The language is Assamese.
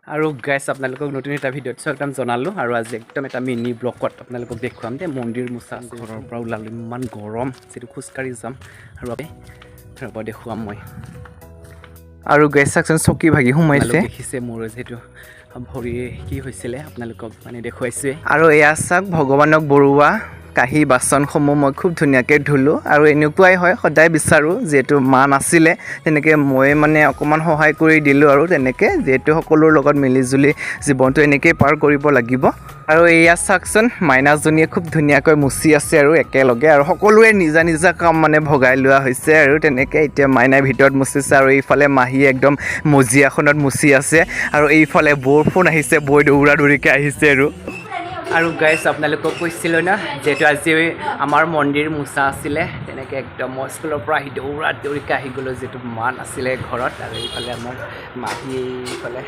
আৰু গাইছ আপোনালোকক নতুন এটা ভিডিঅ'ত স্বাগতম জনালোঁ আৰু আজি একদম এটা মিনি ব্লকত আপোনালোকক দেখুৱাম দেই মন্দিৰ মোচা ঘৰৰ পৰা ওলালোঁ ইমান গৰম যিটো খোজকাঢ়ি যাম আৰু ৰ'ব দেখুৱাম মই আৰু গাইছ চাওকচোন চকী ভাগি সোমাইছে দেখিছে মোৰ যিহেতু ভৰি কি হৈছিলে আপোনালোকক মানে দেখুৱাইছোৱে আৰু এয়া চাওক ভগৱানক বৰুৱা কাঁহী বাচনসমূহ মই খুব ধুনীয়াকৈ ধুলোঁ আৰু এনেকুৱাই হয় সদায় বিচাৰোঁ যিহেতু মা নাছিলে তেনেকৈ মই মানে অকণমান সহায় কৰি দিলোঁ আৰু তেনেকৈ যিহেতু সকলোৰ লগত মিলিজুলি জীৱনটো এনেকৈয়ে পাৰ কৰিব লাগিব আৰু এয়া চাওকচোন মাইনাজনীয়ে খুব ধুনীয়াকৈ মুচি আছে আৰু একেলগে আৰু সকলোৱে নিজা নিজা কাম মানে ভগাই লোৱা হৈছে আৰু তেনেকৈ এতিয়া মাইনাই ভিতৰত মুচিছে আৰু এইফালে মাহীয়ে একদম মজিয়াখনত মুচি আছে আৰু এইফালে বৌৰ ফোন আহিছে বৈ দৌৰা দৌৰিকৈ আহিছে আৰু গাইছ আপোনালোকক কৈছিলোঁ না যিহেতু আজি আমাৰ মন্দিৰ মোচা আছিলে তেনেকৈ একদম মই স্কুলৰ পৰা আহি দৌৰা দৌৰিকৈ আহি গ'লোঁ যিহেতু মা নাছিলে ঘৰত আৰু এইফালে আমাৰ মাহী এইফালে